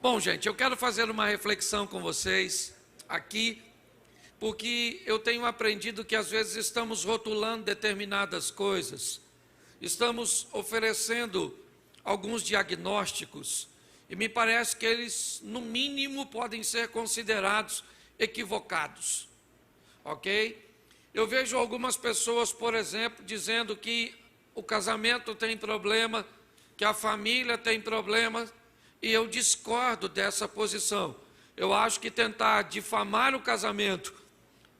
Bom, gente, eu quero fazer uma reflexão com vocês aqui, porque eu tenho aprendido que às vezes estamos rotulando determinadas coisas, estamos oferecendo alguns diagnósticos, e me parece que eles, no mínimo, podem ser considerados equivocados, ok? Eu vejo algumas pessoas, por exemplo, dizendo que o casamento tem problema, que a família tem problema, e eu discordo dessa posição. Eu acho que tentar difamar o casamento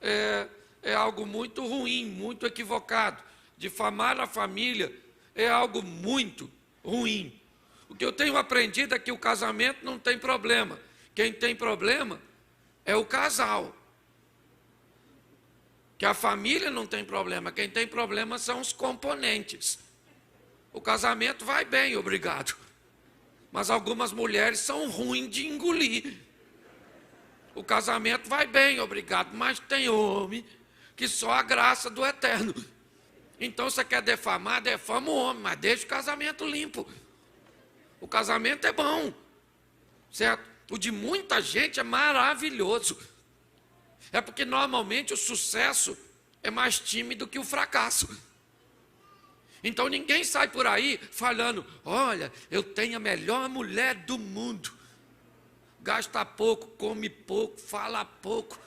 é algo muito ruim, muito equivocado. Difamar a família é algo muito ruim. O que eu tenho aprendido é que o casamento não tem problema. Quem tem problema é o casal. Que a família não tem problema. Quem tem problema são os componentes. O casamento vai bem, obrigado. Mas algumas mulheres são ruins de engolir. O casamento vai bem, obrigado, mas tem homem que só a graça do eterno. Então você quer defamar, defama o homem, mas deixa o casamento limpo. O casamento é bom, certo? O de muita gente é maravilhoso. É porque normalmente o sucesso é mais tímido que o fracasso. Então ninguém sai por aí falando, olha, eu tenho a melhor mulher do mundo. Gasta pouco, come pouco, fala pouco,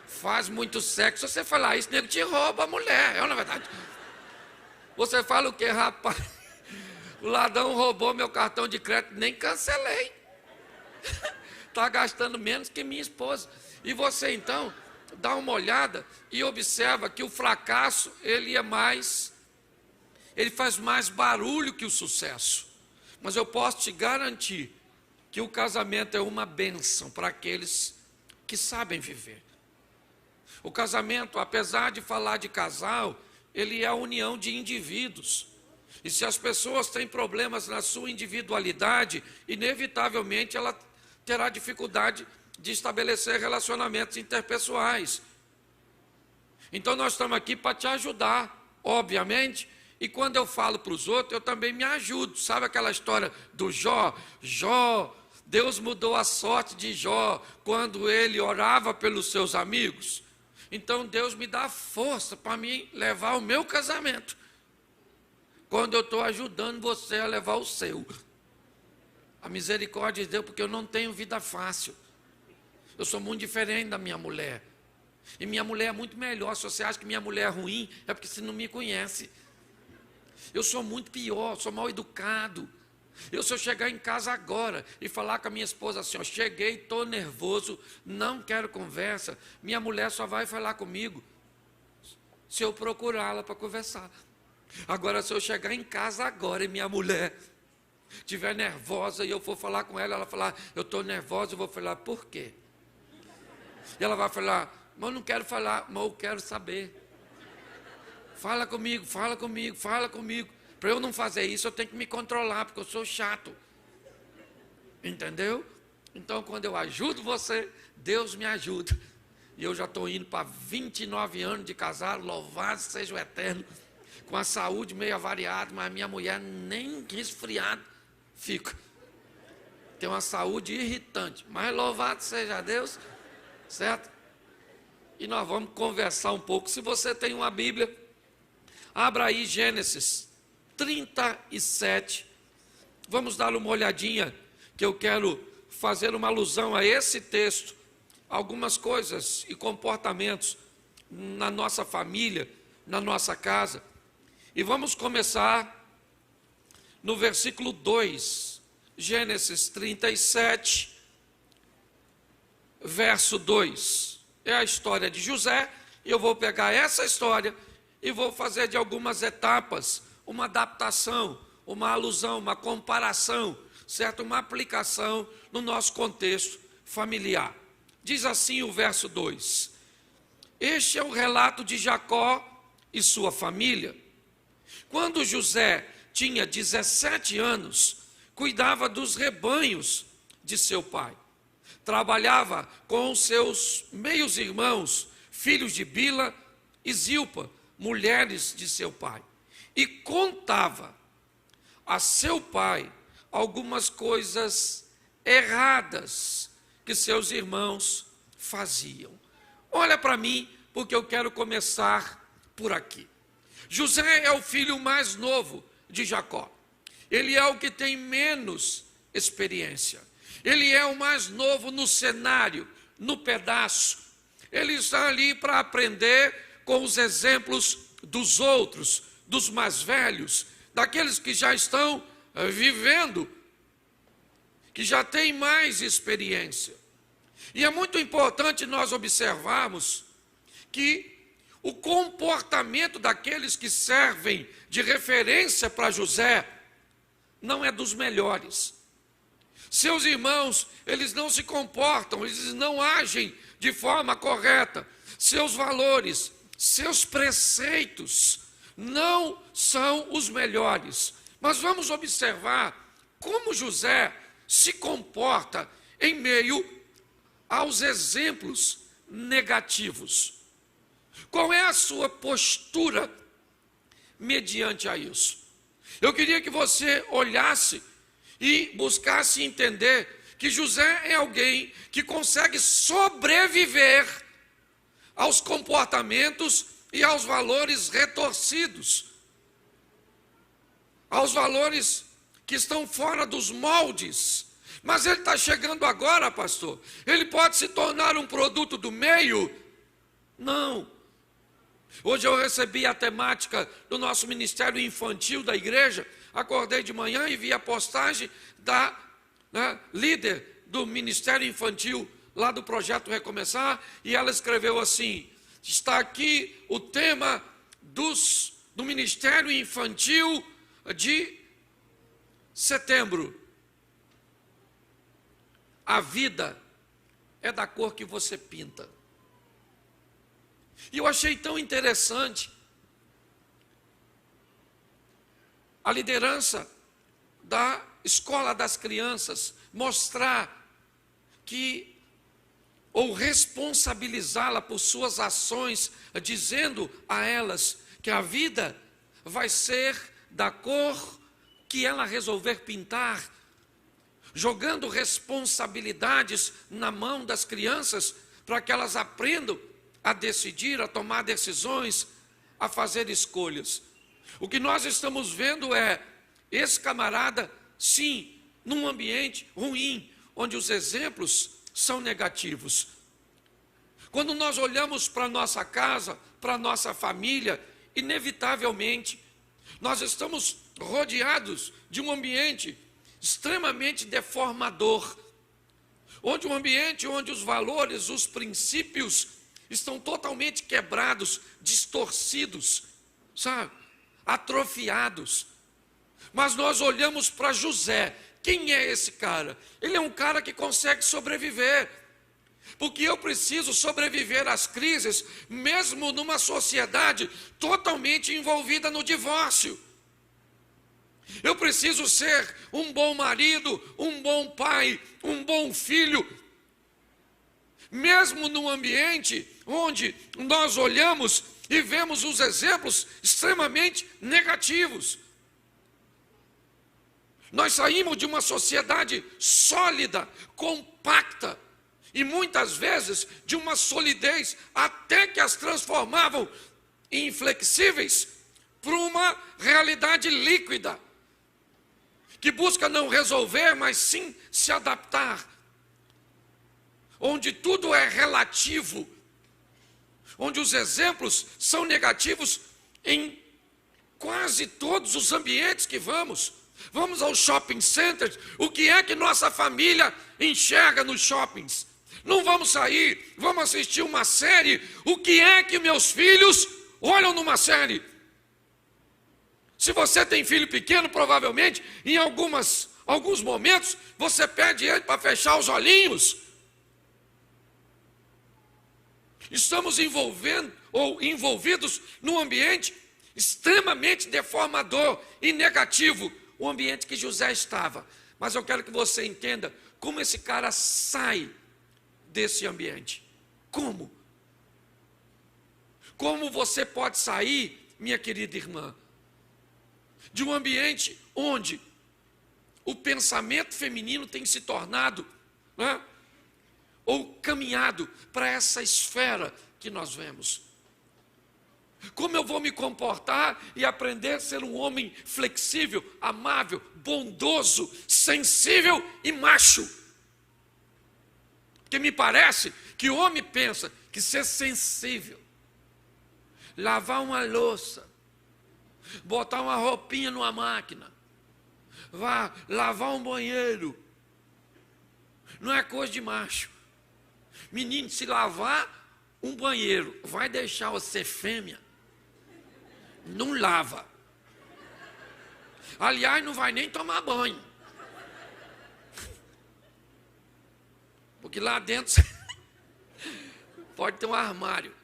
faz muito sexo. Se você falar isso, o nego te rouba a mulher, é na verdade. Você fala o quê, rapaz? O ladrão roubou meu cartão de crédito, nem cancelei. Está gastando menos que minha esposa. E você então, dá uma olhada e observa que o fracasso, ele faz mais barulho que o sucesso. Mas eu posso te garantir que o casamento é uma bênção para aqueles que sabem viver. O casamento, apesar de falar de casal, ele é a união de indivíduos. E se as pessoas têm problemas na sua individualidade, inevitavelmente ela terá dificuldade de estabelecer relacionamentos interpessoais. Então nós estamos aqui para te ajudar, obviamente. E quando eu falo para os outros, eu também me ajudo. Sabe aquela história do Jó? Deus mudou a sorte de Jó quando ele orava pelos seus amigos. Então Deus me dá força para me levar o meu casamento, quando eu estou ajudando você a levar o seu. A misericórdia de Deus, porque eu não tenho vida fácil. Eu sou muito diferente da minha mulher. E minha mulher é muito melhor. Se você acha que minha mulher é ruim, é porque você não me conhece. Eu sou muito pior, sou mal educado. Se eu chegar em casa agora e falar com a minha esposa assim, ó, cheguei, estou nervoso, não quero conversa, minha mulher só vai falar comigo se eu procurá-la para conversar. Agora, se eu chegar em casa agora e minha mulher estiver nervosa e eu for falar com ela, ela falar, eu estou nervosa, eu vou falar, por quê? E ela vai falar, mas eu não quero falar, mas eu quero saber. Fala comigo, fala comigo, fala comigo. Para eu não fazer isso, eu tenho que me controlar, porque eu sou chato. Entendeu? Então, quando eu ajudo você, Deus me ajuda. E eu já estou indo para 29 anos de casado, louvado seja o eterno, com a saúde meio avariada, mas minha mulher nem resfriada fica. Tem uma saúde irritante, mas louvado seja Deus, certo? E nós vamos conversar um pouco. Se você tem uma Bíblia, abra aí Gênesis 37, vamos dar uma olhadinha, que eu quero fazer uma alusão a esse texto, algumas coisas e comportamentos na nossa família, na nossa casa, e vamos começar no versículo 2, Gênesis 37, verso 2, é a história de José, e eu vou pegar essa história e vou fazer de algumas etapas uma adaptação, uma alusão, uma comparação, certo? Uma aplicação no nosso contexto familiar. Diz assim o verso 2: este é o relato de Jacó e sua família. Quando José tinha 17 anos, cuidava dos rebanhos de seu pai. Trabalhava com os seus meios irmãos, filhos de Bila e Zilpa, mulheres de seu pai, e contava a seu pai algumas coisas erradas que seus irmãos faziam. Olha para mim, porque eu quero começar por aqui. José é o filho mais novo de Jacó. Ele é o que tem menos experiência. Ele é o mais novo no cenário, no pedaço. Ele está ali para aprender com os exemplos dos outros, dos mais velhos, daqueles que já estão vivendo, que já têm mais experiência. E é muito importante nós observarmos que o comportamento daqueles que servem de referência para José não é dos melhores. Seus irmãos, eles não se comportam, eles não agem de forma correta. Seus valores, seus preceitos não são os melhores. Mas vamos observar como José se comporta em meio aos exemplos negativos. Qual é a sua postura mediante a isso? Eu queria que você olhasse e buscasse entender que José é alguém que consegue sobreviver aos comportamentos e aos valores retorcidos, aos valores que estão fora dos moldes. Mas ele está chegando agora, pastor. Ele pode se tornar um produto do meio? Não. Hoje eu recebi a temática do nosso ministério infantil da igreja. Acordei de manhã e vi a postagem da líder do ministério infantil lá do Projeto Recomeçar, e ela escreveu assim: está aqui o tema do ministério infantil de setembro. A vida é da cor que você pinta. E eu achei tão interessante a liderança da escola das crianças mostrar que, ou responsabilizá-la por suas ações, dizendo a elas que a vida vai ser da cor que ela resolver pintar, jogando responsabilidades na mão das crianças para que elas aprendam a decidir, a tomar decisões, a fazer escolhas. O que nós estamos vendo é esse camarada, sim, num ambiente ruim, onde os exemplos são negativos. Quando nós olhamos para a nossa casa, para a nossa família, inevitavelmente, nós estamos rodeados de um ambiente extremamente deformador, onde um ambiente onde os valores, os princípios estão totalmente quebrados, distorcidos, sabe? Atrofiados. Mas nós olhamos para José. Quem é esse cara? Ele é um cara que consegue sobreviver. Porque eu preciso sobreviver às crises, mesmo numa sociedade totalmente envolvida no divórcio. Eu preciso ser um bom marido, um bom pai, um bom filho, mesmo num ambiente onde nós olhamos e vemos os exemplos extremamente negativos. Nós saímos de uma sociedade sólida, compacta, e muitas vezes de uma solidez até que as transformavam em inflexíveis para uma realidade líquida, que busca não resolver, mas sim se adaptar, onde tudo é relativo, onde os exemplos são negativos em quase todos os ambientes que vamos. Vamos aos shopping centers, o que é que nossa família enxerga nos shoppings? Não vamos sair, vamos assistir uma série, o que é que meus filhos olham numa série? Se você tem filho pequeno, provavelmente, em alguns momentos, você pede ele para fechar os olhinhos. Estamos envolvidos num ambiente extremamente deformador e negativo, o ambiente que José estava. Mas eu quero que você entenda como esse cara sai desse ambiente. Como? Como você pode sair, minha querida irmã, de um ambiente onde o pensamento feminino tem se tornado, né, ou caminhado para essa esfera que nós vemos. Como eu vou me comportar e aprender a ser um homem flexível, amável, bondoso, sensível e macho? Porque me parece que o homem pensa que ser sensível, lavar uma louça, botar uma roupinha numa máquina, vá lavar um banheiro, não é coisa de macho. Menino, se lavar um banheiro vai deixar você fêmea? Não lava. Aliás, não vai nem tomar banho. Porque lá dentro pode ter um armário.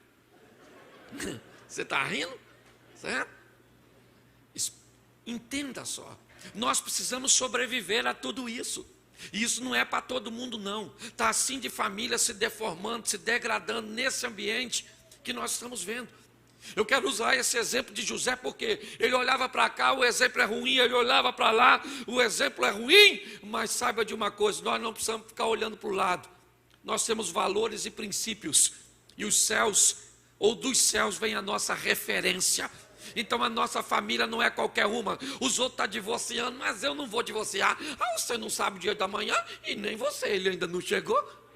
Você está rindo? Certo? Entenda só. Nós precisamos sobreviver a tudo isso. E isso não é para todo mundo, não. Está assim de família se deformando, se degradando nesse ambiente que nós estamos vendo. Eu quero usar esse exemplo de José porque ele olhava para cá, o exemplo é ruim, ele olhava para lá, o exemplo é ruim, mas saiba de uma coisa, nós não precisamos ficar olhando para o lado. Nós temos valores e princípios, e os céus, ou dos céus, vem a nossa referência. Então a nossa família não é qualquer uma. Os outros estão divorciando, mas eu não vou divorciar. Ah, você não sabe o dia da manhã, e nem você, ele ainda não chegou.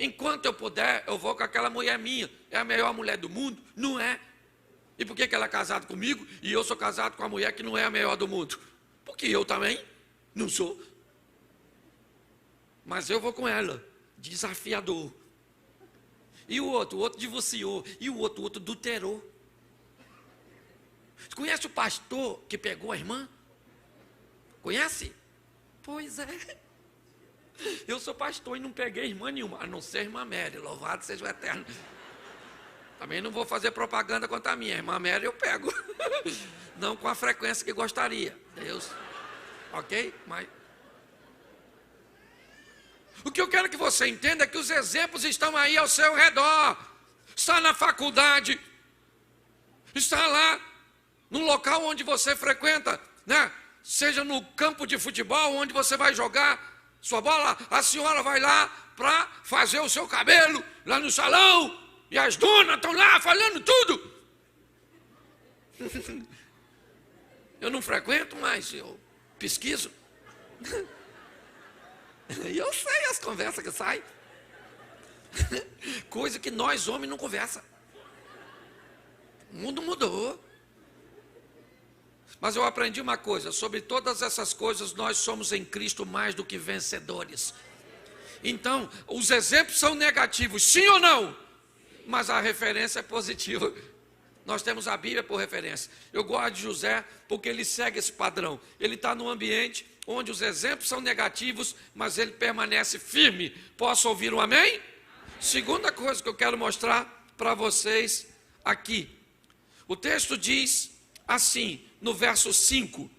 Enquanto eu puder, eu vou com aquela mulher minha. É a melhor mulher do mundo? Não é. E por que ela é casada comigo e eu sou casado com a mulher que não é a melhor do mundo? Porque eu também não sou. Mas eu vou com ela, desafiador. E o outro divorciou. E o outro adulterou. Você conhece o pastor que pegou a irmã? Conhece? Pois é. Eu sou pastor e não peguei irmã nenhuma, a não ser a irmã Mary, louvado seja o Eterno. Também não vou fazer propaganda contra a minha irmã Mary, eu pego. Não com a frequência que gostaria. Deus, ok? Mas o que eu quero que você entenda é que os exemplos estão aí ao seu redor. Está na faculdade, está lá no local onde você frequenta, né? Seja no campo de futebol, onde você vai jogar sua bola, a senhora vai lá para fazer o seu cabelo, lá no salão, e as donas estão lá falando tudo. Eu não frequento, mas eu pesquiso. E eu sei as conversas que saem. Coisa que nós homens não conversa. O mundo mudou. Mas eu aprendi uma coisa, sobre todas essas coisas nós somos em Cristo mais do que vencedores. Então, os exemplos são negativos, sim ou não? Mas a referência é positiva. Nós temos a Bíblia por referência. Eu gosto de José porque ele segue esse padrão. Ele está num ambiente onde os exemplos são negativos, mas ele permanece firme. Posso ouvir um amém? Segunda coisa que eu quero mostrar para vocês aqui. O texto diz assim, no verso 5.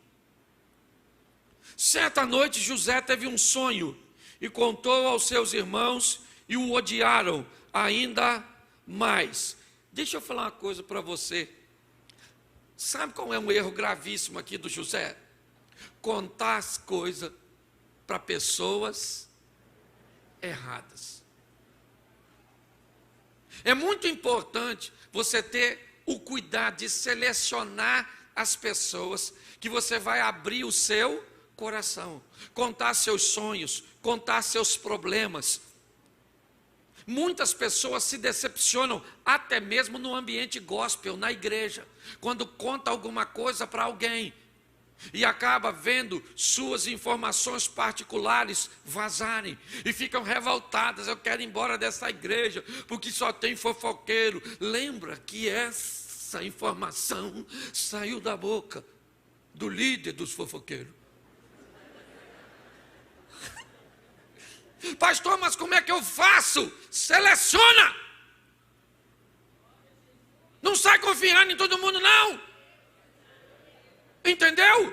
Certa noite José teve um sonho e contou aos seus irmãos e o odiaram ainda mais. Deixa eu falar uma coisa para você. Sabe qual é um erro gravíssimo aqui do José? Contar as coisas para pessoas erradas. É muito importante você ter o cuidado de selecionar as pessoas que você vai abrir o seu coração, contar seus sonhos, contar seus problemas. Muitas pessoas se decepcionam até mesmo no ambiente gospel, na igreja, quando conta alguma coisa para alguém e acaba vendo suas informações particulares vazarem e ficam revoltadas. Eu quero ir embora dessa igreja porque só tem fofoqueiro. Lembra que essa informação saiu da boca do líder dos fofoqueiros. Pastor, mas como é que eu faço? Seleciona! Não sai confiando em todo mundo, não. Entendeu?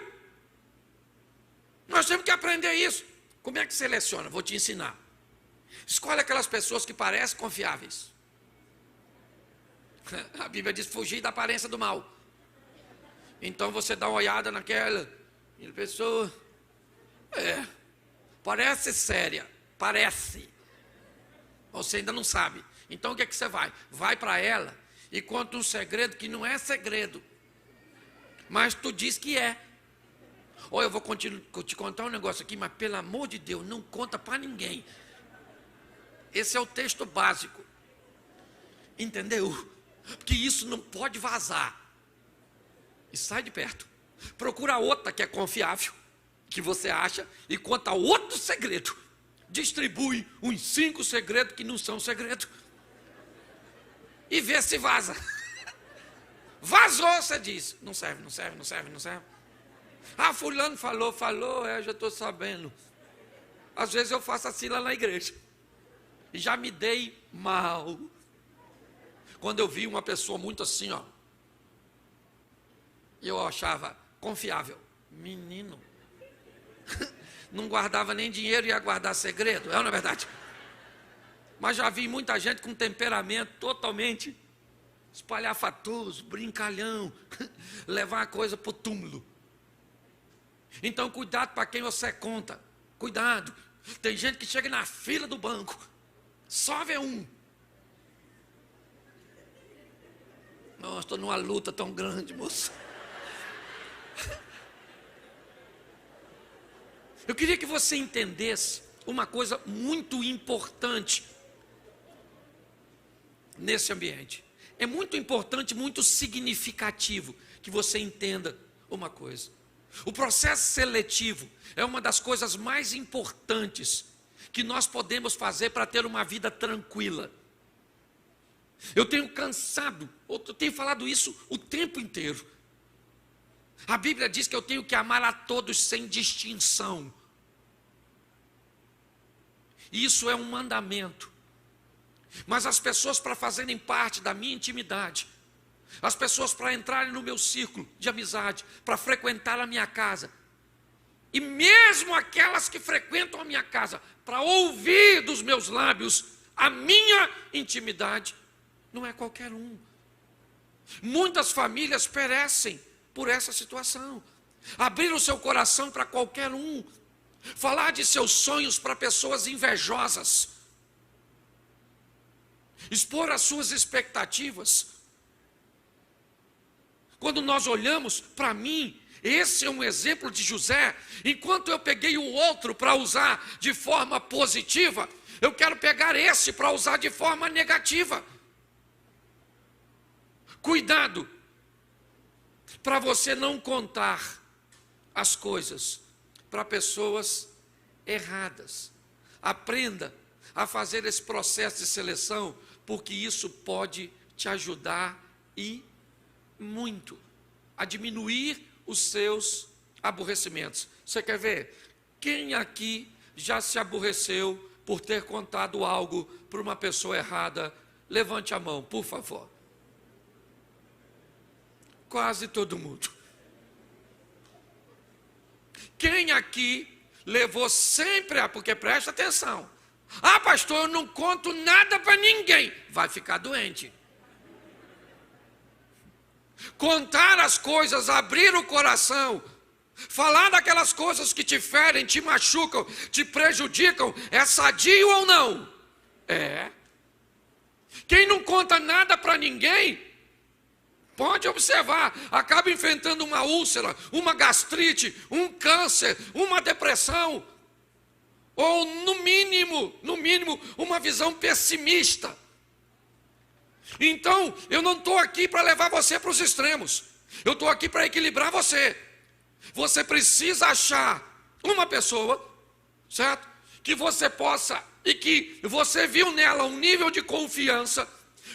Nós temos que aprender isso. Como é que seleciona? Vou te ensinar. Escolhe aquelas pessoas que parecem confiáveis. A Bíblia diz fugir da aparência do mal. Então você dá uma olhada naquela E a pessoa, parece séria, parece. Você ainda não sabe. Então o que é que você vai? Vai para ela e conta um segredo que não é segredo, mas tu diz que é. Ou eu vou te contar um negócio aqui, mas pelo amor de Deus, não conta para ninguém. Esse é o texto básico. Entendeu? Porque isso não pode vazar. E sai de perto. Procura outra que é confiável, que você acha, e conta outro segredo. Distribui uns 5 segredos que não são segredos. E vê se vaza. Vazou, você diz. Não serve, não serve, não serve, não serve. Ah, fulano falou, já estou sabendo. Às vezes eu faço assim lá na igreja. E já me dei mal. Quando eu vi uma pessoa muito assim, ó. E eu achava confiável. Menino. Não guardava nem dinheiro e ia guardar segredo. É ou não é verdade? Mas já vi muita gente com temperamento totalmente espalhafatoso, brincalhão. Levar a coisa para o túmulo. Então cuidado para quem você conta. Cuidado. Tem gente que chega na fila do banco. Só vê um. Nossa, estou numa luta tão grande, moço. Eu queria que você entendesse uma coisa muito importante nesse ambiente. É muito importante, muito significativo que você entenda uma coisa. O processo seletivo é uma das coisas mais importantes que nós podemos fazer para ter uma vida tranquila. Eu tenho falado isso o tempo inteiro. A Bíblia diz que eu tenho que amar a todos sem distinção. Isso é um mandamento. Mas as pessoas, para fazerem parte da minha intimidade, as pessoas para entrarem no meu círculo de amizade, para frequentar a minha casa, e mesmo aquelas que frequentam a minha casa, para ouvir dos meus lábios a minha intimidade, não é qualquer um. Muitas famílias perecem por essa situação. Abrir o seu coração para qualquer um. Falar de seus sonhos para pessoas invejosas. Expor as suas expectativas. Quando nós olhamos para mim, esse é um exemplo de José. Enquanto eu peguei o outro para usar de forma positiva, eu quero pegar esse para usar de forma negativa. Cuidado para você não contar as coisas para pessoas erradas. Aprenda a fazer esse processo de seleção, porque isso pode te ajudar e muito a diminuir os seus aborrecimentos. Você quer ver? Quem aqui já se aborreceu por ter contado algo para uma pessoa errada? Levante a mão, por favor. Quase todo mundo. Quem aqui levou sempre porque presta atenção. Ah, pastor, eu não conto nada para ninguém. Vai ficar doente. Contar as coisas, abrir o coração, falar daquelas coisas que te ferem, te machucam, te prejudicam, é sadio ou não? É. Quem não conta nada para ninguém, pode observar, acaba enfrentando uma úlcera, uma gastrite, um câncer, uma depressão, ou no mínimo, uma visão pessimista. Então, eu não estou aqui para levar você para os extremos, eu estou aqui para equilibrar você. Você precisa achar uma pessoa, certo? Que você possa, e que você viu nela um nível de confiança,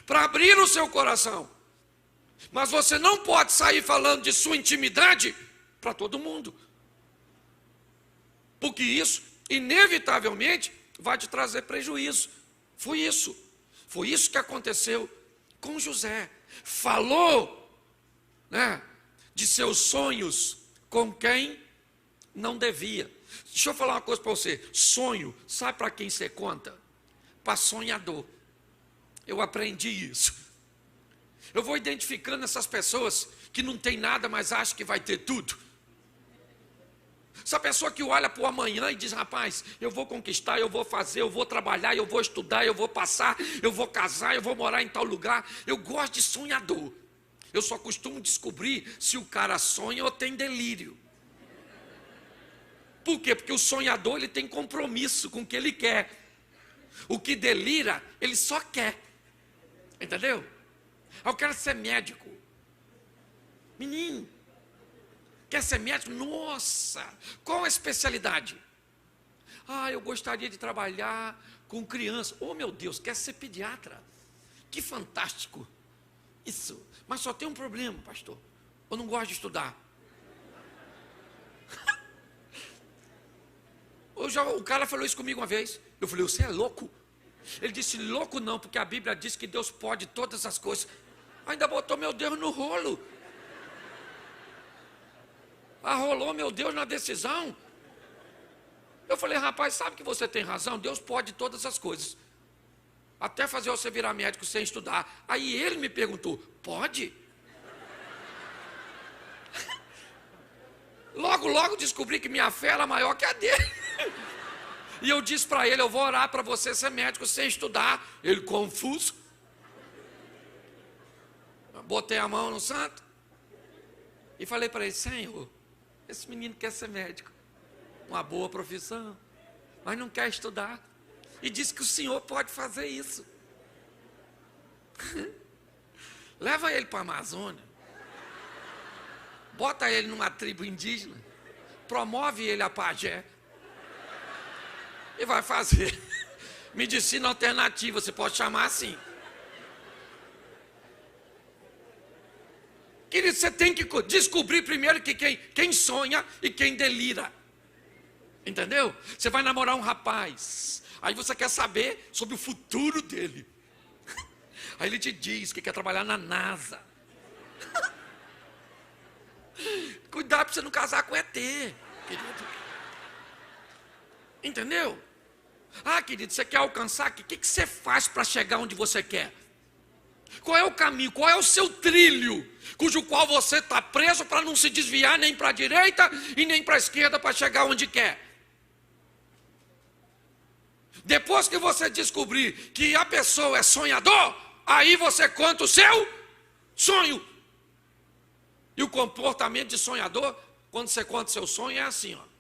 para abrir o seu coração. Mas você não pode sair falando de sua intimidade para todo mundo. Porque isso, inevitavelmente, vai te trazer prejuízo. Foi isso que aconteceu com José. Falou, né, de seus sonhos com quem não devia. Deixa eu falar uma coisa para você. Sonho, sabe para quem você conta? Para sonhador. Eu aprendi isso. Eu vou identificando essas pessoas que não tem nada, mas acham que vai ter tudo. Essa pessoa que olha para o amanhã e diz, rapaz, eu vou conquistar, eu vou fazer, eu vou trabalhar, eu vou estudar, eu vou passar, eu vou casar, eu vou morar em tal lugar. Eu gosto de sonhador. Eu só costumo descobrir se o cara sonha ou tem delírio. Por quê? Porque o sonhador, ele tem compromisso com o que ele quer. O que delira, ele só quer. Entendeu? Eu quero ser médico. Menino, quer ser médico? Nossa, qual a especialidade? Eu gostaria de trabalhar com criança. Oh, meu Deus, quer ser pediatra? Que fantástico. Isso, mas só tem um problema, pastor. Eu não gosto de estudar. O cara falou isso comigo uma vez. Eu falei, você é louco? Ele disse, louco não, porque a Bíblia diz que Deus pode todas as coisas. Ainda botou meu Deus no rolo. Arrolou meu Deus na decisão. Eu falei, rapaz, sabe que você tem razão? Deus pode todas as coisas. Até fazer você virar médico sem estudar. Aí ele me perguntou, pode? Logo descobri que minha fé era maior que a dele. E eu disse para ele, eu vou orar para você ser médico sem estudar. Ele confuso. Botei a mão no santo. E falei para ele, Senhor, esse menino quer ser médico. Uma boa profissão. Mas não quer estudar. E disse que o Senhor pode fazer isso. Leva ele para a Amazônia. Bota ele numa tribo indígena. Promove ele a pajé. E vai fazer medicina alternativa, você pode chamar assim. Querido, você tem que descobrir primeiro que quem sonha e quem delira. Entendeu? Você vai namorar um rapaz. Aí você quer saber sobre o futuro dele. Aí ele te diz que quer trabalhar na NASA. Cuidado para você não casar com ET, querido. Entendeu? Querido, você quer alcançar? O que você faz para chegar onde você quer? Qual é o caminho? Qual é o seu trilho? Cujo qual você está preso para não se desviar nem para a direita e nem para a esquerda para chegar onde quer. Depois que você descobrir que a pessoa é sonhador, aí você conta o seu sonho. E o comportamento de sonhador, quando você conta o seu sonho, é assim, ó.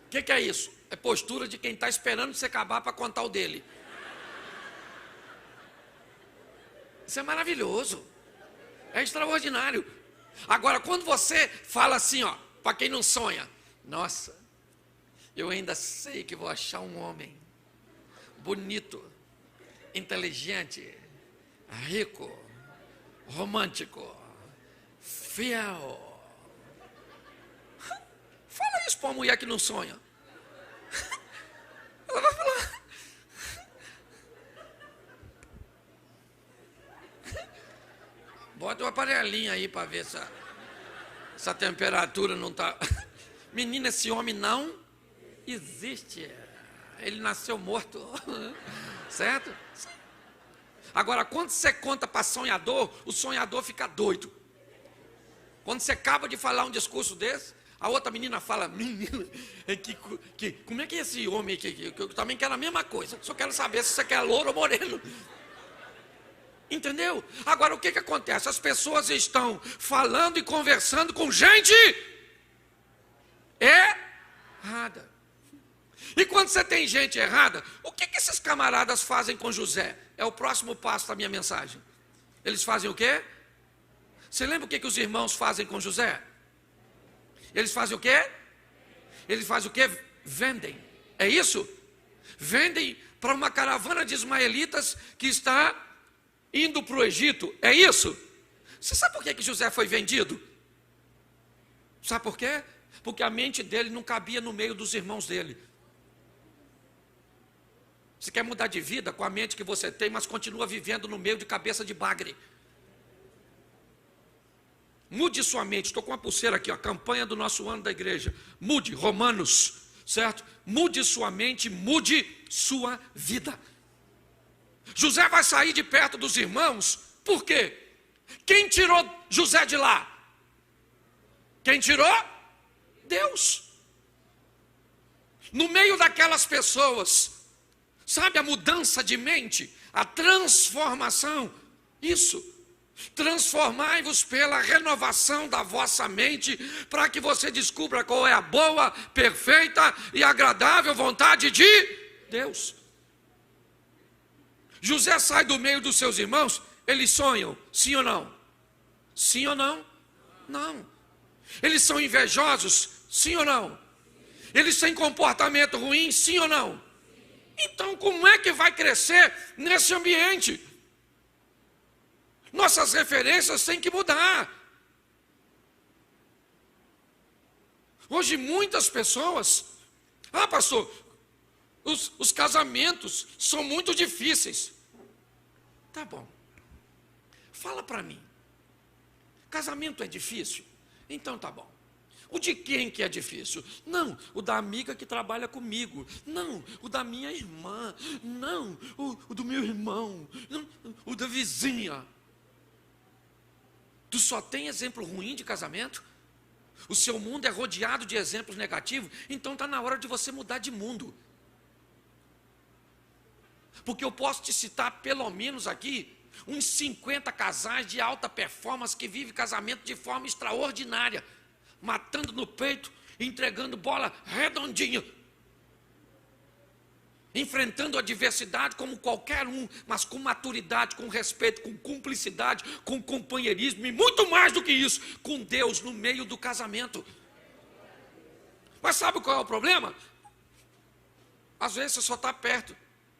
O que é isso? É postura de quem está esperando você acabar para contar o dele. Isso é maravilhoso. É extraordinário. Agora, quando você fala assim, ó, para quem não sonha, nossa, eu ainda sei que vou achar um homem bonito, inteligente, rico, romântico, fiel. Fala isso para uma mulher que não sonha. Ela vai falar. Bota o aparelhinho aí para ver se essa temperatura não está. Menina, esse homem não existe. Ele nasceu morto. Certo? Agora, quando você conta para sonhador, o sonhador fica doido. Quando você acaba de falar um discurso desse, a outra menina fala, menina, como é que é esse homem aqui? Que eu também quero a mesma coisa. Só quero saber se você quer louro ou moreno. Entendeu? Agora, o que acontece? As pessoas estão falando e conversando com gente errada. E quando você tem gente errada, o que esses camaradas fazem com José? É o próximo passo da minha mensagem. Eles fazem o quê? Você lembra o que os irmãos fazem com José? Eles fazem o quê? Eles fazem o quê? Vendem. É isso? Vendem para uma caravana de ismaelitas que está indo para o Egito. É isso? Você sabe por que José foi vendido? Sabe por quê? Porque a mente dele não cabia no meio dos irmãos dele. Você quer mudar de vida com a mente que você tem, mas continua vivendo no meio de cabeça de bagre. Mude sua mente. Estou com uma pulseira aqui, a campanha do nosso ano da igreja. Mude, Romanos, certo? Mude sua mente, mude sua vida. José vai sair de perto dos irmãos, por quê? Quem tirou José de lá? Quem tirou? Deus. No meio daquelas pessoas, sabe a mudança de mente, a transformação, isso. Transformai-vos pela renovação da vossa mente, para que você descubra qual é a boa, perfeita e agradável vontade de Deus. José sai do meio dos seus irmãos, eles sonham, sim ou não? Sim ou não? Não. Eles são invejosos, sim ou não? Eles têm comportamento ruim, sim ou não? Então como é que vai crescer nesse ambiente? Nossas referências têm que mudar. Hoje muitas pessoas, pastor, os casamentos são muito difíceis. Tá bom, fala para mim, casamento é difícil? Então tá bom. O de quem que é difícil? Não, o da amiga que trabalha comigo. Não, o da minha irmã. Não, o do meu irmão. Não, o da vizinha. Tu só tem exemplo ruim de casamento? O seu mundo é rodeado de exemplos negativos? Então está na hora de você mudar de mundo. Porque eu posso te citar pelo menos aqui uns 50 casais de alta performance que vivem casamento de forma extraordinária, matando no peito, entregando bola redondinha, enfrentando a adversidade como qualquer um, mas com maturidade, com respeito, com cumplicidade, com companheirismo e muito mais do que isso, com Deus no meio do casamento. Mas sabe qual é o problema? Às vezes você só está perto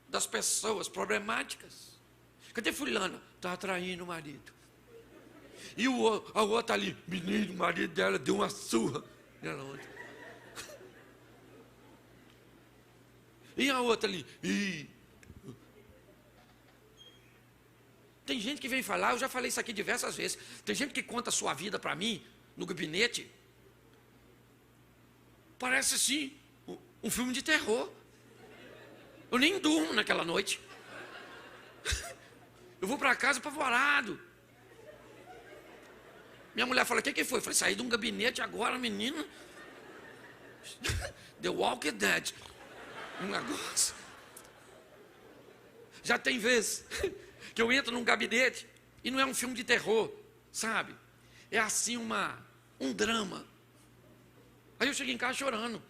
das pessoas problemáticas. Cadê fulana? Está atraindo o marido. E a outra ali, menino, o marido dela deu uma surra nela ontem. E a outra ali, tem gente que vem falar, eu já falei isso aqui diversas vezes, tem gente que conta a sua vida para mim, no gabinete, parece assim, um filme de terror. Eu nem durmo naquela noite. Eu vou para casa apavorado. Minha mulher fala, o que foi? Eu falei, saí de um gabinete agora, menina. The Walking Dead. Um negócio. Já tem vezes que eu entro num gabinete e não é um filme de terror, sabe? É assim um drama. Aí eu chego em casa chorando.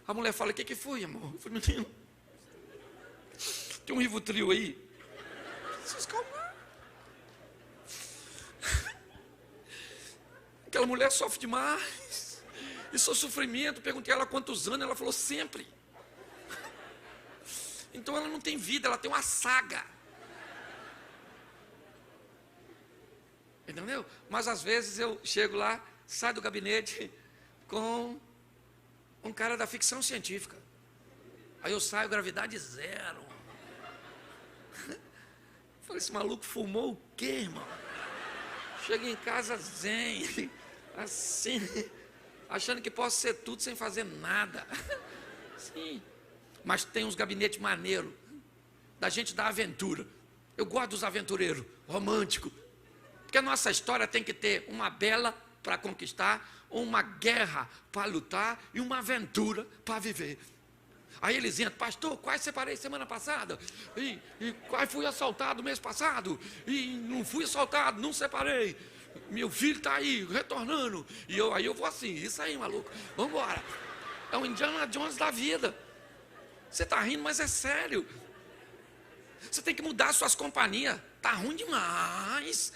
A mulher fala, o que foi, amor? Eu falei, menino, tem um Rivotril aí. Se calmar. Aquela mulher sofre demais. E seu sofrimento, perguntei a ela quantos anos, ela falou, sempre. Então ela não tem vida, ela tem uma saga. Entendeu? Mas às vezes eu chego lá, saio do gabinete com um cara da ficção científica. Aí eu saio, gravidade zero. Falei, esse maluco fumou o quê, irmão? Chega em casa zen, assim, achando que posso ser tudo sem fazer nada. Sim. Mas tem uns gabinetes maneiros, da gente da aventura. Eu gosto dos aventureiros, romântico. Porque a nossa história tem que ter uma bela para conquistar, uma guerra para lutar e uma aventura para viver. Aí eles entram, pastor, quase separei semana passada, e quase fui assaltado mês passado, e não fui assaltado, não separei, meu filho está aí, retornando, e aí eu vou assim, isso aí, maluco, vamos embora. É o Indiana Jones da vida. Você está rindo, mas é sério. Você tem que mudar suas companhias, está ruim demais.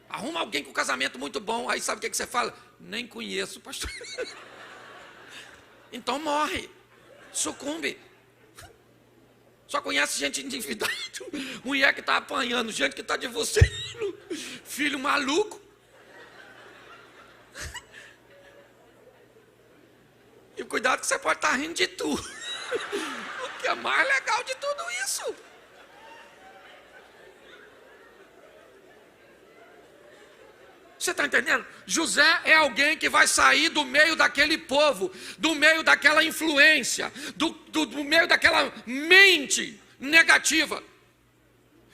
Arruma alguém com casamento muito bom, aí sabe o que você fala? Nem conheço, pastor. Então morre, sucumbe. Só conhece gente endividada, mulher que está apanhando, gente que está divorciando, filho maluco. E cuidado que você pode estar rindo de tudo. O que é mais legal de tudo isso? Você está entendendo? José é alguém que vai sair do meio daquele povo, do meio daquela influência, do meio daquela mente negativa.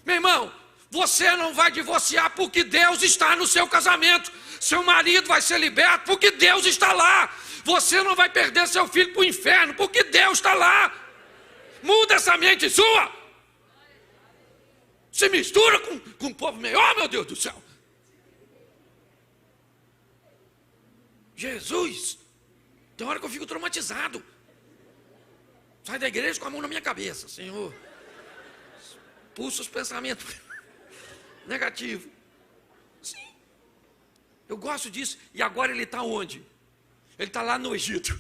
Meu irmão, Você não vai divorciar porque Deus está no seu casamento. Seu marido vai ser liberto porque Deus está lá. Você não vai perder seu filho para o inferno porque Deus está lá. Muda essa mente sua. Se mistura com o povo meio. Oh, meu Deus do céu. Jesus. Tem hora que eu fico traumatizado. Sai da igreja com a mão na minha cabeça. Senhor, pulsa os pensamentos negativos. Sim. Eu gosto disso. E agora ele está onde? Ele está lá no Egito.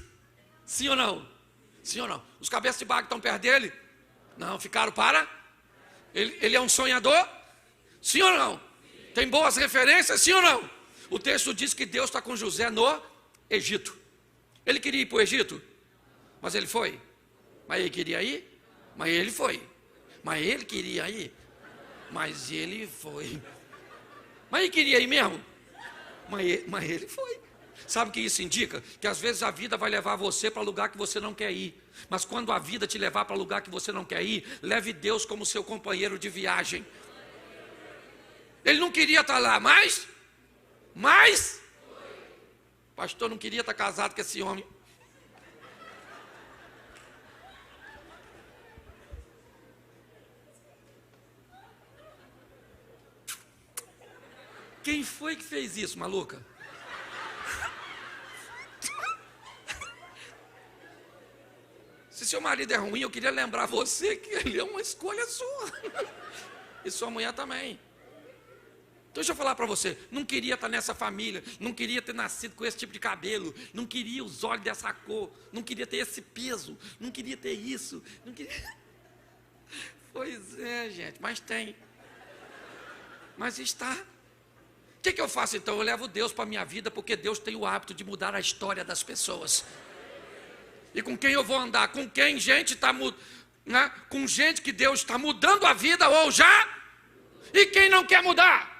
Sim ou não? Sim ou não? Os cabeças de baga estão perto dele? Não, ficaram para? Ele é um sonhador? Sim ou não? Tem boas referências? Sim ou não? O texto diz que Deus está com José no Egito. Ele queria ir para o Egito? Mas ele foi? Mas ele queria ir? Mas ele foi. Mas ele queria ir? Mas ele foi. Mas ele queria ir mesmo? Mas ele foi. Sabe o que isso indica? Que às vezes a vida vai levar você para lugar que você não quer ir. Mas quando a vida te levar para lugar que você não quer ir, leve Deus como seu companheiro de viagem. Ele não queria estar lá, mas o pastor não queria estar casado com esse homem. Quem foi que fez isso, maluca? Se seu marido é ruim, eu queria lembrar você que ele é uma escolha sua. E sua mulher também. Então deixa eu falar para você, não queria estar nessa família, não queria ter nascido com esse tipo de cabelo, não queria os olhos dessa cor, não queria ter esse peso, não queria ter isso, não queria... Pois é, gente, mas tem. Mas está. O que eu faço então? Eu levo Deus para a minha vida, porque Deus tem o hábito de mudar a história das pessoas. E com quem eu vou andar? Com quem gente está mudando, né? Com gente que Deus está mudando a vida ou já? E quem não quer mudar?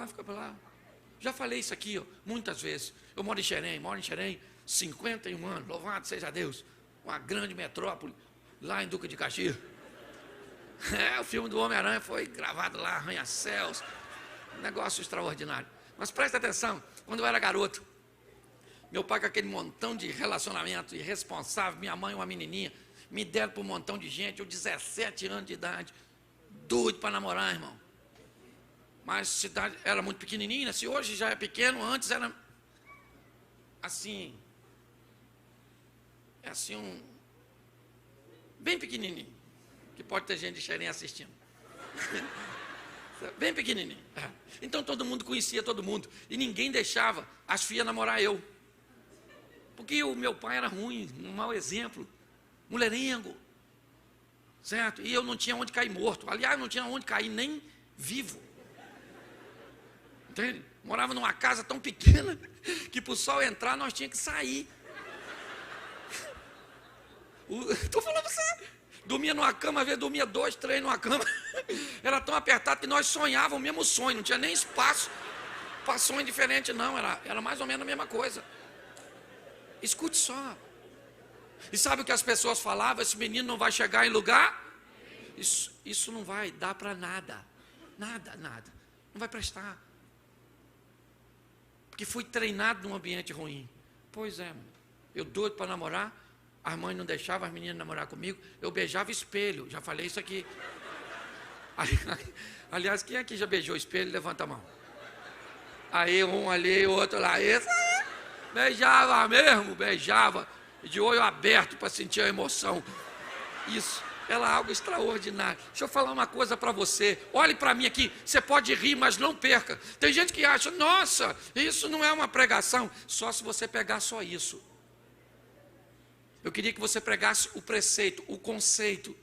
Fica para lá. Já falei isso aqui, ó, muitas vezes. Eu moro em Xerém, 51 anos, louvado seja Deus. Uma grande metrópole, lá em Duque de Caxias. O filme do Homem-Aranha foi gravado lá, Arranha-Céus. Um negócio extraordinário. Mas presta atenção, quando eu era garoto, meu pai com aquele montão de relacionamento irresponsável, minha mãe uma menininha, me deram para um montão de gente, eu 17 anos de idade, doido para namorar, irmão. Mas a cidade era muito pequenininha, se hoje já é pequeno, antes era assim, bem pequenininho, que pode ter gente de Xerém assistindo. Bem pequenininho. Então todo mundo conhecia todo mundo, e ninguém deixava as filhas namorar eu. Porque o meu pai era ruim, um mau exemplo, mulherengo, certo? E eu não tinha onde cair morto, aliás, não tinha onde cair nem vivo. Entende? Morava numa casa tão pequena que para o sol entrar nós tínhamos que sair. Estou falando para você. Dormia numa cama, às vezes dormia 2, 3 numa cama. Era tão apertado que nós sonhávamos o mesmo sonho, não tinha nem espaço para sonho diferente, não. Era mais ou menos a mesma coisa. Escute só. E sabe o que as pessoas falavam? Esse menino não vai chegar em lugar? Isso não vai dar para nada. Nada. Não vai prestar. Porque fui treinado num ambiente ruim. Pois é, eu doido para namorar, as mães não deixavam as meninas namorar comigo, eu beijava espelho, já falei isso aqui. Aliás, quem aqui já beijou espelho? Levanta a mão. Aí um ali, o outro lá, esse aí, beijava mesmo, beijava, de olho aberto para sentir a emoção. Isso. Ela é algo extraordinário. Deixa eu falar uma coisa para você. Olhe para mim aqui. Você pode rir, mas não perca. Tem gente que acha, nossa, isso não é uma pregação. Só se você pegar só isso. Eu queria que você pregasse o preceito, o conceito.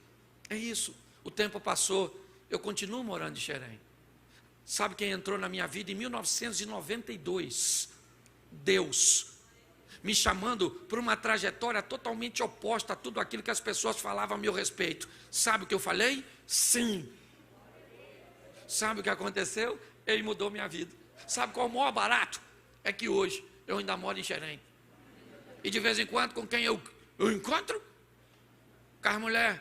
É isso. O tempo passou. Eu continuo morando em Xerém. Sabe quem entrou na minha vida em 1992? Deus. Me chamando por uma trajetória totalmente oposta a tudo aquilo que as pessoas falavam a meu respeito. Sabe o que eu falei? Sim. Sabe o que aconteceu? Ele mudou minha vida. Sabe qual é o maior barato? É que hoje eu ainda moro em Xerém. E de vez em quando, com quem eu encontro? Com as mulheres.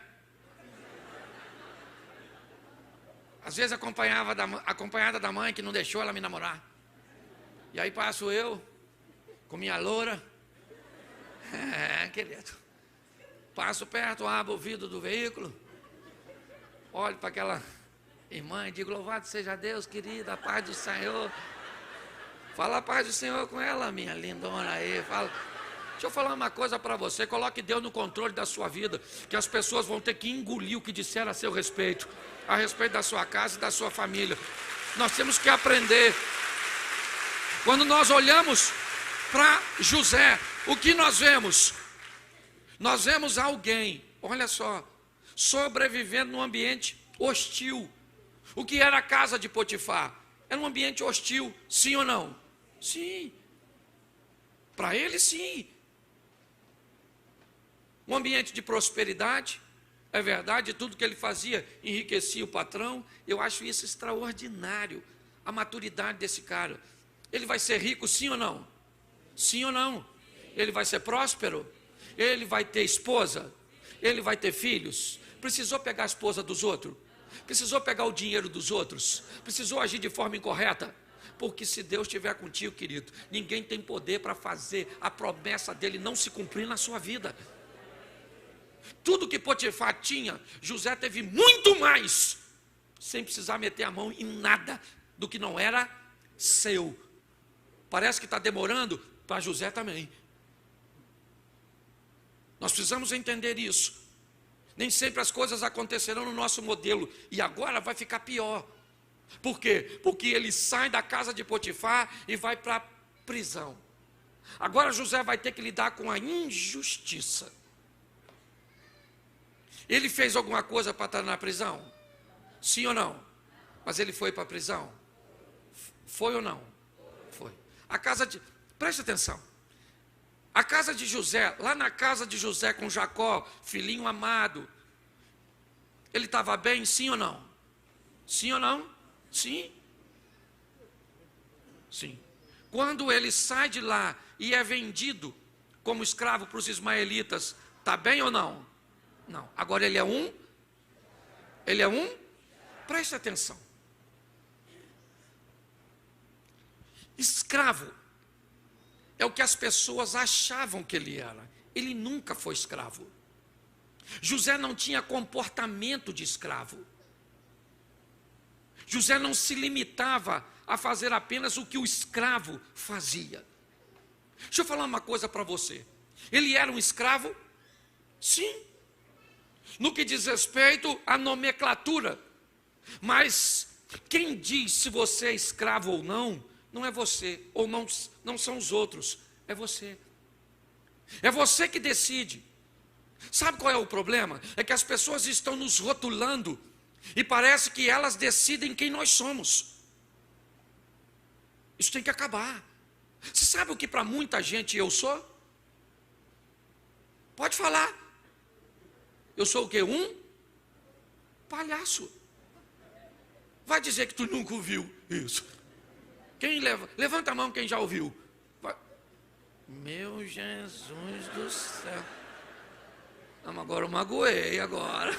Às vezes acompanhada da mãe que não deixou ela me namorar. E aí passo eu, com minha loura. Querido. Passo perto, abro o vidro do veículo. Olho para aquela irmã e digo, louvado seja Deus, querida, a paz do Senhor. Fala a paz do Senhor com ela, minha lindona aí. Fala. Deixa eu falar uma coisa para você, coloque Deus no controle da sua vida, que as pessoas vão ter que engolir o que disseram a seu respeito, a respeito da sua casa e da sua família. Nós temos que aprender. Quando nós olhamos para José, o que nós vemos? Nós vemos alguém, olha só, sobrevivendo num ambiente hostil. O que era a casa de Potifar? Era um ambiente hostil, sim ou não? Sim. Para ele, sim. Um ambiente de prosperidade, é verdade, tudo que ele fazia enriquecia o patrão. Eu acho isso extraordinário, a maturidade desse cara. Ele vai ser rico, sim ou não? Sim ou não? Ele vai ser próspero? Ele vai ter esposa? Ele vai ter filhos? Precisou pegar a esposa dos outros? Precisou pegar o dinheiro dos outros? Precisou agir de forma incorreta? Porque se Deus estiver contigo, querido, ninguém tem poder para fazer a promessa dele não se cumprir na sua vida. Tudo que Potifar tinha, José teve muito mais, sem precisar meter a mão em nada do que não era seu. Parece que está demorando, para José também. Nós precisamos entender isso. Nem sempre as coisas acontecerão no nosso modelo, e agora vai ficar pior. Por quê? Porque ele sai da casa de Potifar e vai para a prisão. Agora José vai ter que lidar com a injustiça. Ele fez alguma coisa para estar na prisão? Sim ou não? Mas ele foi para a prisão? Foi ou não? Foi. Preste atenção. A casa de José, lá na casa de José com Jacó, filhinho amado, ele estava bem, sim ou não? Sim ou não? Sim. Sim. Quando ele sai de lá e é vendido como escravo para os ismaelitas, está bem ou não? Não. Agora ele é um? Preste atenção. Escravo é o que as pessoas achavam que ele era. Ele nunca foi escravo. José não tinha comportamento de escravo. José não se limitava a fazer apenas o que o escravo fazia. Deixa eu falar uma coisa para você. Ele era um escravo? Sim. No que diz respeito à nomenclatura. Mas quem diz se você é escravo ou não, não é você, ou não são os outros, é você. É você que decide. Sabe qual é o problema? É que as pessoas estão nos rotulando e parece que elas decidem quem nós somos. Isso tem que acabar. Você sabe o que para muita gente eu sou? Pode falar. Eu sou o quê? Um palhaço. Vai dizer que tu nunca ouviu isso. Quem levanta a mão quem já ouviu. Meu Jesus do céu. Não, agora eu magoei agora.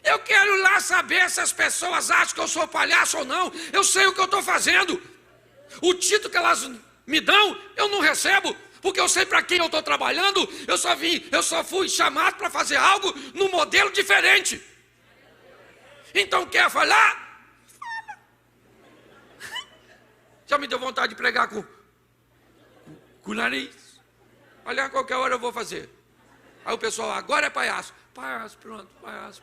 Eu quero lá saber se as pessoas acham que eu sou palhaço ou não. Eu sei o que eu estou fazendo. O título que elas me dão, eu não recebo. Porque eu sei para quem eu estou trabalhando. Eu só fui chamado para fazer algo num modelo diferente. Então quer falar? Fala. Já me deu vontade de pregar com o nariz. Olha, a qualquer hora eu vou fazer. Aí o pessoal, agora é palhaço. Palhaço, pronto, palhaço.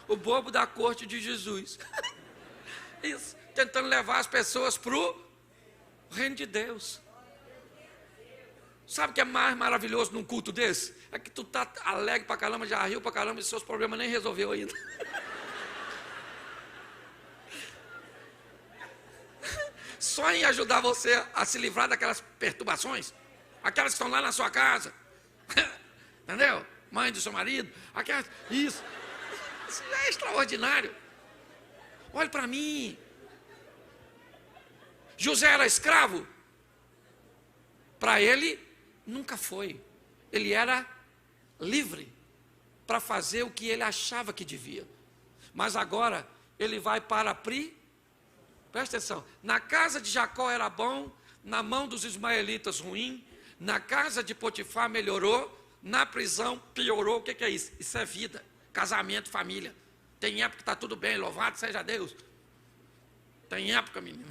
O bobo da corte de Jesus. Isso, tentando levar as pessoas para o reino de Deus. Sabe o que é mais maravilhoso num culto desse? É que tu tá alegre pra caramba, já riu pra caramba e seus problemas nem resolveu ainda. Só em ajudar você a se livrar daquelas perturbações, aquelas que estão lá na sua casa, entendeu? Mãe do seu marido, aquelas, isso já é extraordinário. Olhe para mim. José era escravo? Para ele, nunca foi. Ele era livre. para fazer o que ele achava que devia. Mas agora ele vai para presta atenção, na casa de Jacó era bom, na mão dos ismaelitas ruim, na casa de Potifar melhorou, na prisão piorou. O que é isso? Isso é vida, casamento, família. Tem época que está tudo bem, louvado seja Deus. Tem época, menino,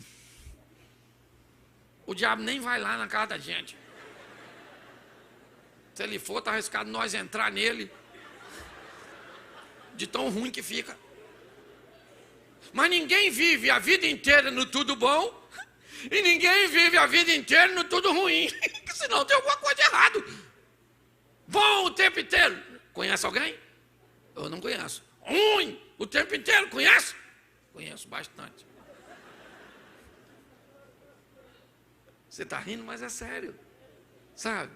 o diabo nem vai lá na casa da gente. Se ele for, está arriscado nós entrar nele, de tão ruim que fica. Mas ninguém vive a vida inteira no tudo bom, e ninguém vive a vida inteira no tudo ruim, senão tem alguma coisa errada. Bom o tempo inteiro. Conhece alguém? Eu não conheço. Ruim o tempo inteiro, conhece? Conheço bastante. Você está rindo, mas é sério, sabe?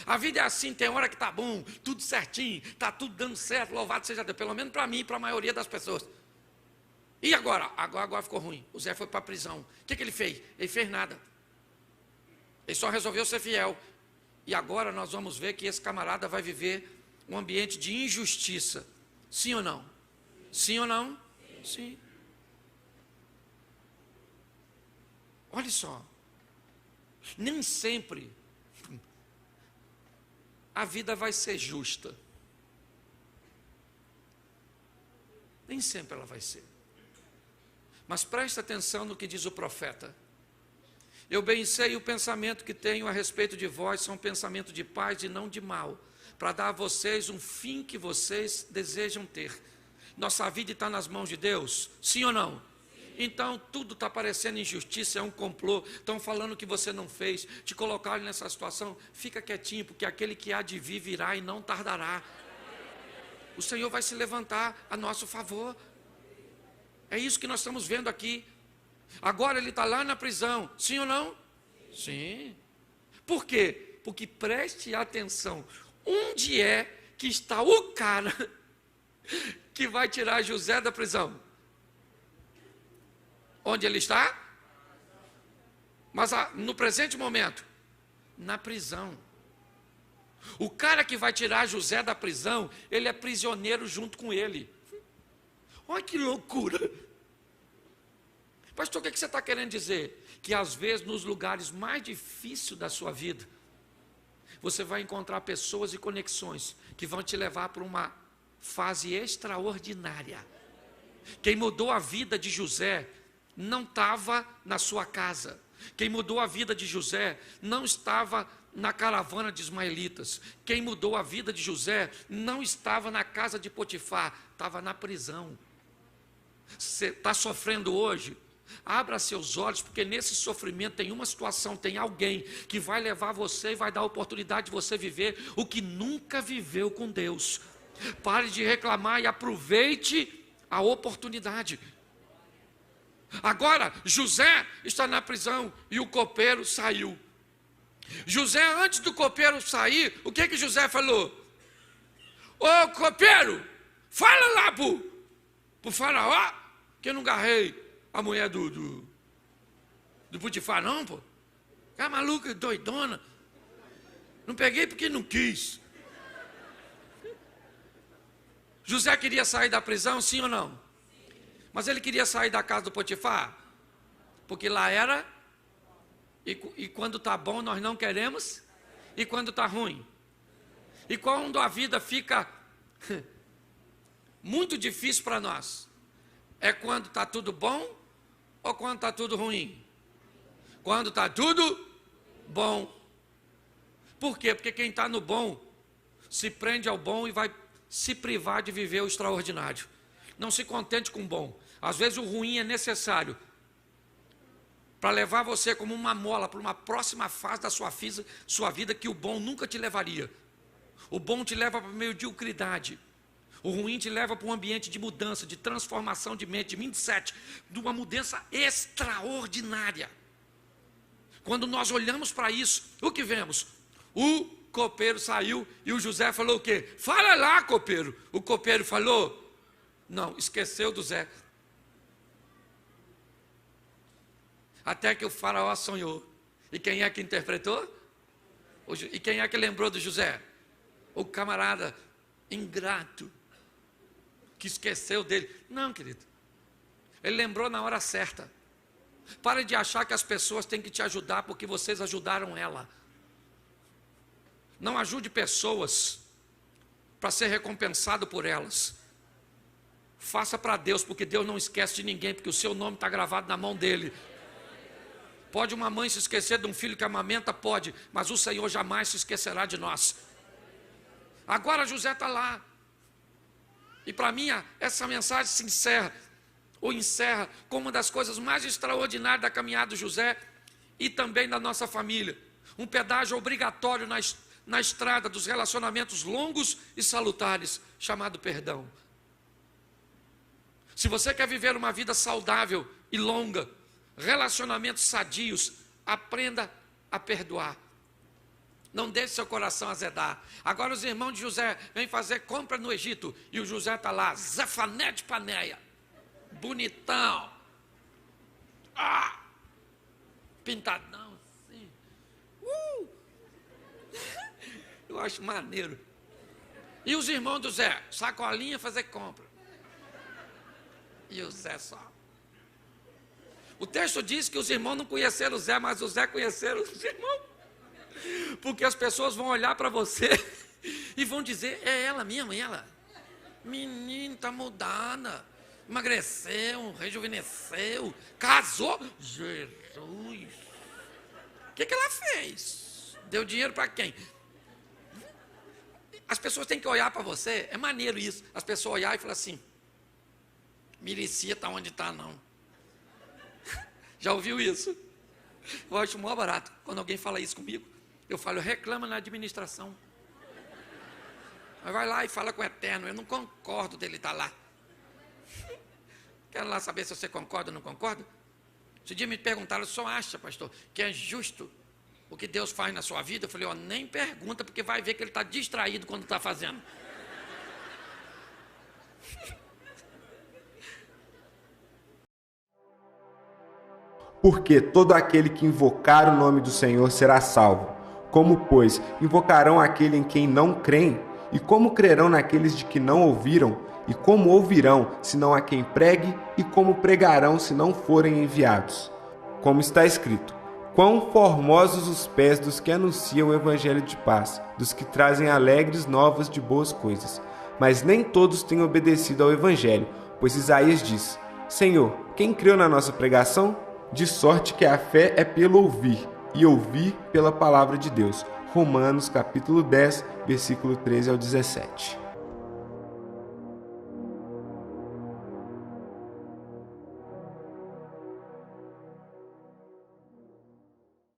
A vida é assim, tem hora que está bom, tudo certinho, está tudo dando certo, louvado seja Deus, pelo menos para mim e para a maioria das pessoas. E agora? Agora ficou ruim, o Zé foi para a prisão. O que ele fez? Ele fez nada. Ele só resolveu ser fiel. E agora nós vamos ver que esse camarada vai viver um ambiente de injustiça. Sim ou não? Sim ou não? Sim. Olha só. Nem sempre a vida vai ser justa. Nem sempre ela vai ser. Mas presta atenção no que diz o profeta. Eu bem sei o pensamento que tenho a respeito de vós, são pensamento de paz e não de mal, para dar a vocês um fim que vocês desejam ter. Nossa vida está nas mãos de Deus? Sim ou não? Então tudo está parecendo injustiça, é um complô, estão falando que você não fez, te colocaram nessa situação, fica quietinho, porque aquele que há de vir virá e não tardará. O Senhor vai se levantar a nosso favor. É isso que nós estamos vendo aqui. Agora ele está lá na prisão, sim ou não? Sim. Por quê? Porque preste atenção, onde é que está o cara que vai tirar José da prisão? Onde ele está? Mas no presente momento, na prisão. O cara que vai tirar José da prisão, ele é prisioneiro junto com ele. Olha que loucura. Pastor, o que você está querendo dizer? Que às vezes nos lugares mais difíceis da sua vida, você vai encontrar pessoas e conexões que vão te levar para uma fase extraordinária. Quem mudou a vida de José não estava na sua casa. Quem mudou a vida de José não estava na caravana de ismaelitas. Quem mudou a vida de José não estava na casa de Potifar, estava na prisão. Você está sofrendo hoje? Abra seus olhos, porque nesse sofrimento tem uma situação, tem alguém que vai levar você e vai dar a oportunidade de você viver o que nunca viveu com Deus. Pare de reclamar e aproveite a oportunidade. Agora, José está na prisão e o copeiro saiu. José, antes do copeiro sair, o que José falou? Ô copeiro, fala lá pro faraó que eu não agarrei a mulher do Potifar não, pô. Fica maluca, doidona. Não peguei porque não quis. José queria sair da prisão, sim ou não? Mas ele queria sair da casa do Potifar, porque lá era, e quando está bom nós não queremos, e quando está ruim. E quando a vida fica muito difícil para nós, é quando está tudo bom ou quando está tudo ruim? Quando está tudo bom. Por quê? Porque quem está no bom se prende ao bom e vai se privar de viver o extraordinário. Não se contente com o bom. Às vezes o ruim é necessário para levar você como uma mola para uma próxima fase da sua vida que o bom nunca te levaria. O bom te leva para a mediocridade. O ruim te leva para um ambiente de mudança, de transformação de mente, de mindset, de uma mudança extraordinária. Quando nós olhamos para isso, o que vemos? O copeiro saiu e o José falou o quê? Fala lá, copeiro. O copeiro falou... Não, esqueceu do Zé. Até que o faraó sonhou. E quem é que interpretou? E quem é que lembrou do José? O camarada ingrato, que esqueceu dele. Não, querido. Ele lembrou na hora certa. Pare de achar que as pessoas têm que te ajudar porque vocês ajudaram ela. Não ajude pessoas para ser recompensado por elas. Faça para Deus, porque Deus não esquece de ninguém, porque o seu nome está gravado na mão dele. Pode uma mãe se esquecer de um filho que amamenta? Pode, mas o Senhor jamais se esquecerá de nós. Agora José está lá. E para mim, essa mensagem se encerra com uma das coisas mais extraordinárias da caminhada de José e também da nossa família. Um pedágio obrigatório na estrada dos relacionamentos longos e salutares, chamado perdão. Se você quer viver uma vida saudável e longa, relacionamentos sadios, aprenda a perdoar. Não deixe seu coração azedar. Agora os irmãos de José vêm fazer compra no Egito e o José está lá, Zefanete Paneia, bonitão, pintadão assim. Eu acho maneiro. E os irmãos do Zé, sacolinha fazer compra. E o Zé só. O texto diz que os irmãos não conheceram o Zé, mas o Zé conheceram os irmãos. Porque as pessoas vão olhar para você e vão dizer, é ela mesmo, ela. Menina, está mudada. Emagreceu, rejuvenesceu, casou. Jesus. O que ela fez? Deu dinheiro para quem? As pessoas têm que olhar para você. É maneiro isso. As pessoas olharem e falar assim, Miricia está onde está, não. Já ouviu isso? Eu acho mó barato. Quando alguém fala isso comigo, eu falo, reclama na administração. Mas vai lá e fala com o Eterno, eu não concordo dele estar lá. Quero lá saber se você concorda ou não concorda. Esse dia me perguntaram, o senhor acha, pastor, que é justo o que Deus faz na sua vida? Eu falei, nem pergunta, porque vai ver que ele está distraído quando está fazendo. Porque todo aquele que invocar o nome do Senhor será salvo. Como, pois, invocarão aquele em quem não creem? E como crerão naqueles de que não ouviram? E como ouvirão, se não há quem pregue? E como pregarão, se não forem enviados? Como está escrito, quão formosos os pés dos que anunciam o evangelho de paz, dos que trazem alegres novas de boas coisas. Mas nem todos têm obedecido ao evangelho, pois Isaías diz, Senhor, quem creu na nossa pregação? De sorte que a fé é pelo ouvir, e ouvir pela palavra de Deus. Romanos capítulo 10, versículo 13 ao 17.